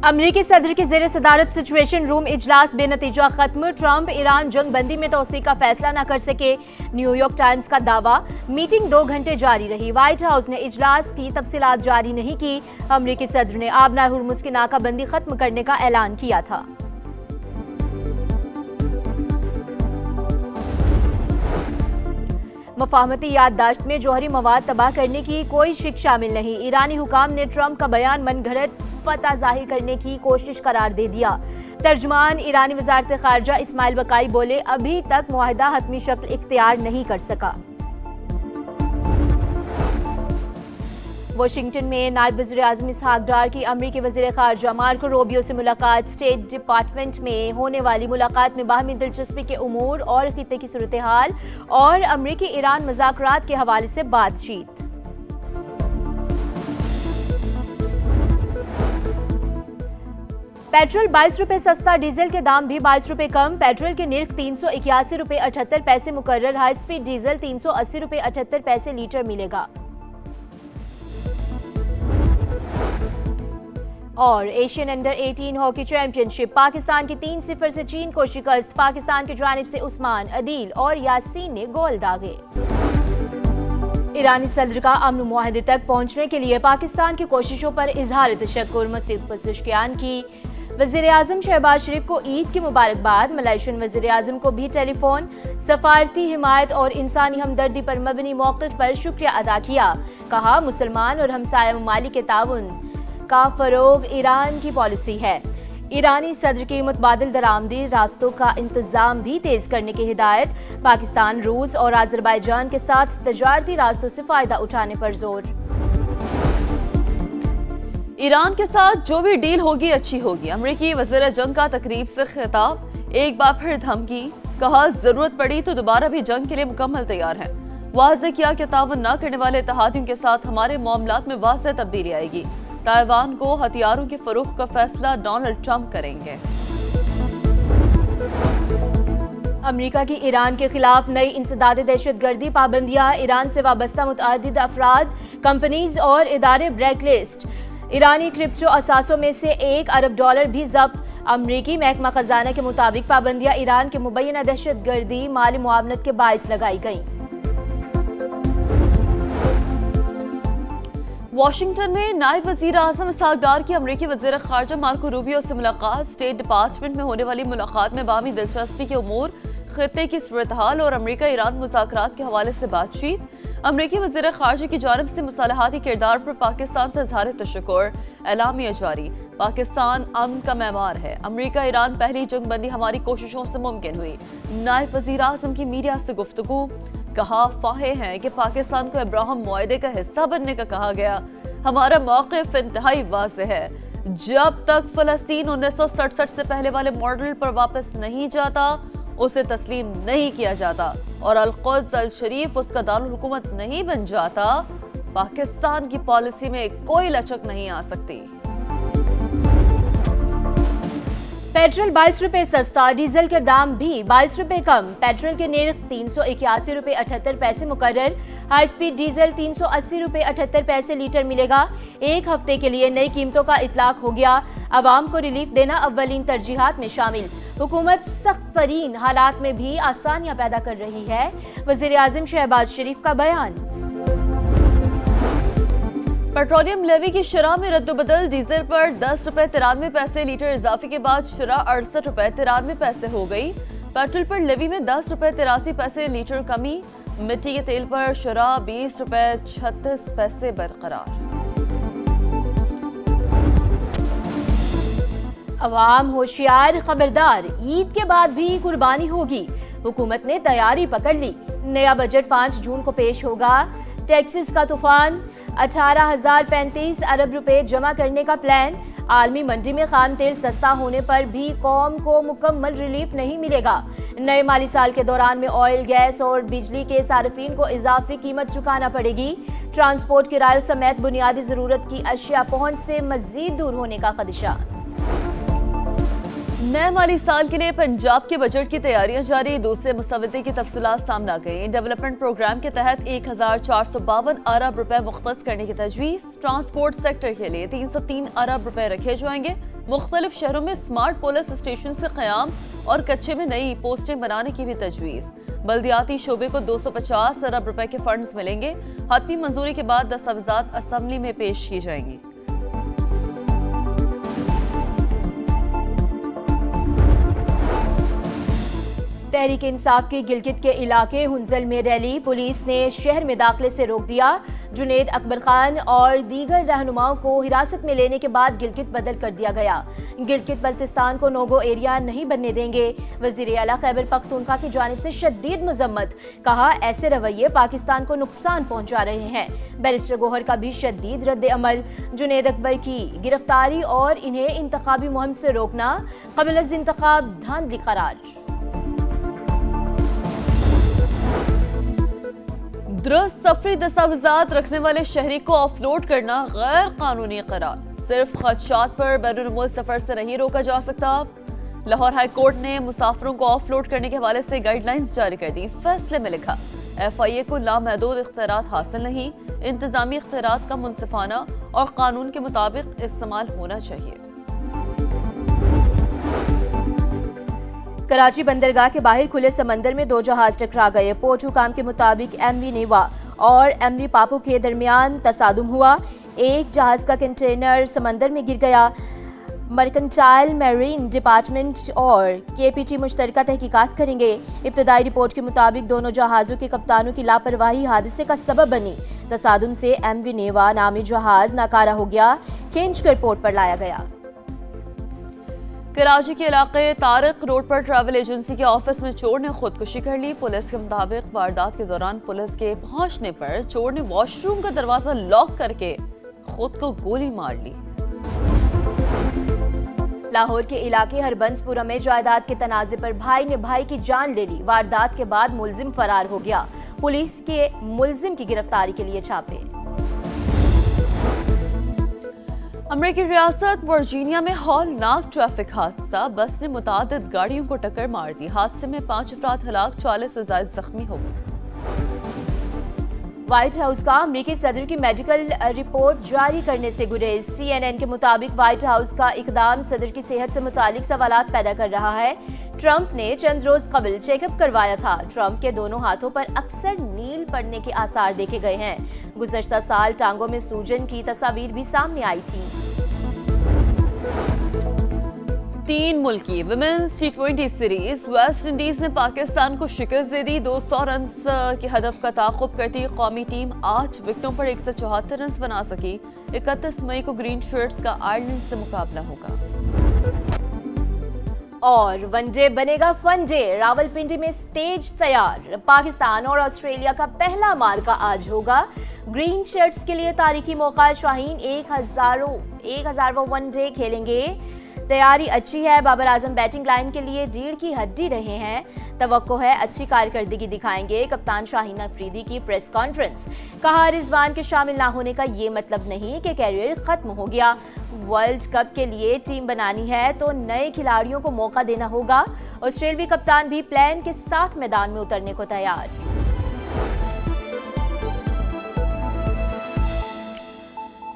अमरीकी सदर की ज़ेर सदारत सिचुएशन रूम इजलास बेनतीजा खत्म। ट्रंप ईरान जंग बंदी में तोसी का फैसला न कर सके, न्यूयॉर्क टाइम्स का दावा। मीटिंग 2 घंटे जारी रही। व्हाइट हाउस ने इजलास की तफसीलात जारी नहीं की। अमरीकी सदर ने आबना हुर्मुज की नाकाबंदी खत्म करने का ऐलान किया था। मुफाहमती याददाश्त में जौहरी मवाद तबाह करने की कोई शिक शामिल नहीं। ईरानी हुकाम ने ट्रंप का बयान मनगढ़ंत फतह जाहिर करने की कोशिश करार दे दिया। तर्जुमान ईरानी वजारत खारजा इस्माइल बकाई बोले, अभी तक मुआहदा हतमी शक्ल इख्तियार नहीं कर सका। वाशिंगटन में नायब वज़ीर आज़म इसहाक डार की अमरीकी वज़ीर खारजा मार्को रूबियो से मुलाकात। स्टेट डिपार्टमेंट में होने वाली मुलाकात में बाहमी दिलचस्पी के उमूर और खित्ते की सूरत हाल और अमरीकी ईरान मज़ाकरात के हवाले से बातचीत। पेट्रोल 22 रुपए सस्ता, डीजल के दाम भी 22 रुपए कम। पेट्रोल के निर्ख 381 रुपए 78 पैसे मुकर्रर। हाई स्पीड डीजल 380 रुपए 78 पैसे लीटर मिलेगा। और Asian under 18 hockey championship, Pakistan की 3-0 से चीन को शिकस्त। पाकिस्तान की जानिब से उस्मान, अदील और यासीन ने गोल दागे। ईरानी सदर का अमन मुआहदे तक पहुंचने के लिए पाकिस्तान की कोशिशों पर इजहार तशक्कुर। मसीद पज़ेश्कियान की वज़ीर आज़म शहबाज शरीफ को ईद की मुबारकबाद। मलेशियन वज़ीर आज़म को भी टेलीफोन। सफारती हिमायत और इंसानी हमदर्दी पर मबनी मौक़िफ़ पर शुक्रिया अदा किया। कहा, मुसलमान और हमसाया ममालिक के ताउन का फ़रोग़ ईरान की पॉलिसी है। ईरानी सदर की मुतबादिल दरामदी रास्तों का इंतज़ाम भी तेज़ करने की हिदायत। पाकिस्तान, रूस और आज़रबाईजान के साथ तजारती रास्तों से फ़ायदा उठाने पर जोर। ईरान के साथ जो भी डील होगी अच्छी होगी। अमरीकी वज़ीर जंग का तकरीब से खिताब। एक बार फिर धमकी। कहा, जरूरत पड़ी तो दोबारा भी जंग के लिए मुकम्मल तैयार हैं। वाज़ेह किया कि ताउन न करने वाले इत्तेहादियों के साथ हमारे मामलात में वाज़ेह तब्दीली आएगी। ताइवान को हथियारों के फरोख्त का फैसला डोनाल्ड ट्रंप करेंगे। अमरीका की ईरान के खिलाफ नई इंसदाद दहशतगर्दी पाबंदियां। ईरान से वाबस्ता मुतअद्दिद अफराद, कंपनीज और इदारे ब्लैक लिस्ट। ईरानी क्रिप्टो असासों में से $1 अरब भी जब्त। अमरीकी महकमा खजाना के मुताबिक पाबंदियां ईरान के मुबैना दहशतगर्दी माली मुआवनत के बाइस लगाई गईं। वाशिंगटन में नायब वज़ीर आज़म इसहाक डार की अमरीकी वज़ीर खारजा मार्को रूबियो से मुलाकात। स्टेट डिपार्टमेंट में होने वाली मुलाकात में बाहमी दिलचस्पी के उमूर, खित्ते की सूरत हाल और अमरीका ईरान मुज़ाकरात के हवाले से बातचीत। अमरीकी वज़ीर खारजा की जानिब से मुसालहाती किरदार पर पाकिस्तान से इज़हार तशक्कुर। एलामिया जारी। पाकिस्तान अमन का मेमार है। अमरीका ईरान पहली जंग बंदी हमारी कोशिशों से मुमकिन हुई। नायब वज़ीर आज़म की मीडिया से गुफ्तगू। कहा, फाहे हैं कि पाकिस्तान को अब्राहम मुआहदे का हिस्सा बनने का कहा गया। हमारा मौक़िफ़ इंतहाई वाज़ेह है। जब तक फ़लस्तीन 1967 से पहले वाले मॉडल पर वापस नहीं जाता, उसे तस्लीम नहीं किया जाता और अल-कुद्स अल-शरीफ उसका दारुल हुकूमत नहीं बन जाता, पाकिस्तान की पॉलिसी में कोई लचक नहीं आ सकती। पेट्रोल 22 रुपए सस्ता, डीजल के दाम भी 22 रुपए कम। पेट्रोल के निर्ख 381 रुपए 78 पैसे मुकर्रर। हाई स्पीड डीजल 380 रुपए 78 पैसे लीटर मिलेगा। एक हफ्ते के लिए नई कीमतों का इतलाक हो गया। अवाम को रिलीफ देना अव्वलीन तरजीहात में शामिल। हुकूमत सख्त तरीन हालात में भी आसानियां पैदा कर रही है। वज़ीर आज़म शहबाज शरीफ का बयान। पेट्रोलियम लेवी की शरह में रद्दबदल। डीजल पर 10 रुपए 93 पैसे लीटर इजाफे के बाद शरह 68 रुपए 93 पैसे हो गई। पेट्रोल पर लेवी में 10 रुपए 83 पैसे लीटर कमी। मिट्टी के तेल पर शरह 20 रुपए 36 पैसे बरकरार। अवाम होशियार, खबरदार, ईद के बाद भी कुर्बानी होगी। हुकूमत ने तैयारी पकड़ ली। नया बजट 5 जून को पेश होगा। टैक्सेस का तूफान। 18,035 अरब रुपए जमा करने का प्लान। आलमी मंडी में खाम तेल सस्ता होने पर भी कौम को मुकम्मल रिलीफ नहीं मिलेगा। नए माली साल के दौरान में ऑयल, गैस और बिजली के सार्फिन को इजाफी कीमत चुकाना पड़ेगी। ट्रांसपोर्ट किरायों समेत बुनियादी जरूरत की अशिया पहुंच से मजीद दूर होने का खदशा। नए माली साल के लिए पंजाब के बजट की तैयारियां जारी। दूसरे मुसव्वदे की तफसीलात सामने आ गई। डेवलपमेंट प्रोग्राम के तहत 1452 अरब रुपए मुख्तस करने की तजवीज़। ट्रांसपोर्ट सेक्टर के लिए 303 अरब रुपए रखे जाएंगे। मुख्तलिफ शहरों में स्मार्ट पुलिस स्टेशन से क़याम और कच्चे में नई पोस्टें बनाने की भी तजवीज़। बल्दियाती शोबे को 250 अरब रुपए के फंड्स मिलेंगे। हतमी मंजूरी के बाद दस्तावेजात असेंबली में पेश की जाएंगी। तहरीक इंसाफ के गिलगित के इलाके हुंजल में रैली, पुलिस ने शहर में दाखिले से रोक दिया। जुनेद अकबर खान और दीगर रहनुमाओं को हिरासत में लेने के बाद गिलगित बदल कर दिया गया। गिलगित बल्तिस्तान को नोगो एरिया नहीं बनने देंगे। वज़ीर आला खैबर पख्तूनख्वा की जानिब से शदीद मजम्मत, कहा ऐसे रवैये पाकिस्तान को नुकसान पहुंचा रहे हैं। बैरिस्टर गोहर का भी शदीद रद्द अमल, जुनेद अकबर की गिरफ्तारी और इन्हें इंतखाबी मुहिम से रोकना क़ब्ल अज़ इंतखाब धांधली करार। दुरुस्त सफरी दस्तावेजात रखने वाले शहरी को ऑफलोड करना गैर कानूनी करार। सिर्फ खदशात पर बैरून मुल्क सफर से नहीं रोका जा सकता। लाहौर हाई कोर्ट ने मुसाफिरों को ऑफलोड करने के हवाले से गाइडलाइंस जारी कर दी। फैसले में लिखा, FIA को लामहदूद इख्तियारात हासिल नहीं, इंतजामी इख्तियारात का मुनसिफाना और कानून के मुताबिक इस्तेमाल होना चाहिए। कराची बंदरगाह के बाहर खुले समंदर में 2 जहाज टकरा गए। पोर्ट हुकाम के मुताबिक MV नेवा और MV पापू के दरमियान तसादुम हुआ। एक जहाज का कंटेनर समंदर में गिर गया। मर्केंटाइल मैरीन डिपार्टमेंट और KPT मुश्तरका तहकीकात करेंगे। इब्तदाई रिपोर्ट के मुताबिक दोनों जहाज़ों के कप्तानों की लापरवाही हादसे का सबब बनी। तसादुम से MV नेवा नामी जहाज नाकारा हो गया, खींचकर पोर्ट पर लाया गया। कराची के इलाके तारिक रोड पर ट्रैवल एजेंसी के ऑफिस में चोर ने खुदकुशी कर ली। पुलिस के मुताबिक वारदात के दौरान पुलिस के पहुंचने पर चोर ने वॉशरूम का दरवाजा लॉक करके खुद को गोली मार ली। लाहौर के इलाके हरबंसपुरा में जायदाद के तनाजे पर भाई ने भाई की जान ले ली। वारदात के बाद मुलजिम फरार हो गया। पुलिस के मुलजिम की गिरफ्तारी के लिए छापे। अमेरिकी रियासत वर्जीनिया में हौलनाक ट्रैफिक हादसा, बस ने मुतादिद गाड़ियों को टक्कर मार दी। हादसे में 5 अफराद हलाक, 40 से ज्यादा जख्मी हो गए। व्हाइट हाउस का अमेरिकी सदर की मेडिकल रिपोर्ट जारी करने से गुरेज। CNN के मुताबिक व्हाइट हाउस का इकदाम सदर की सेहत से मुतालिक सवालात पैदा कर रहा है। ट्रंप ने चंद रोज कबल चेकअप करवाया था। ट्रंप के दोनों हाथों पर अक्सर नील पड़ने के आसार देखे गए हैं। गुज़श्ता साल टांगों में सूजन की तस्वीर भी सामने आई थी। 3 मुल्की women's T20 series, West Indies ने पाकिस्तान को शिकस्त दे दी। 200 रन के हदफ का ताक़ुब करती कौमी टीम 8 विकेटों पर 174 रन बना सकी। 31 मई को ग्रीन शर्ट्स का आयरलैंड से मुकाबला होगा। और वनडे बनेगा फनडे, रावलपिंडी में स्टेज तैयार। पाकिस्तान और ऑस्ट्रेलिया का पहला मार्का आज होगा। ग्रीन शर्ट्स के लिए तारीखी मौका, शाहीन 1000वां वनडे खेलेंगे। तैयारी अच्छी है। बाबर आजम बैटिंग लाइन के लिए रीढ़ की हड्डी रहे हैं। तवक्को है अच्छी कारकर्दगी दिखाएंगे। कप्तान शाहीन अफरीदी की प्रेस कॉन्फ्रेंस, कहा रिजवान के शामिल ना होने का ये मतलब नहीं कि कैरियर खत्म हो गया। वर्ल्ड कप के लिए टीम बनानी है तो नए खिलाड़ियों को मौका देना होगा। ऑस्ट्रेलियाई कप्तान भी प्लान के साथ मैदान में उतरने को तैयार।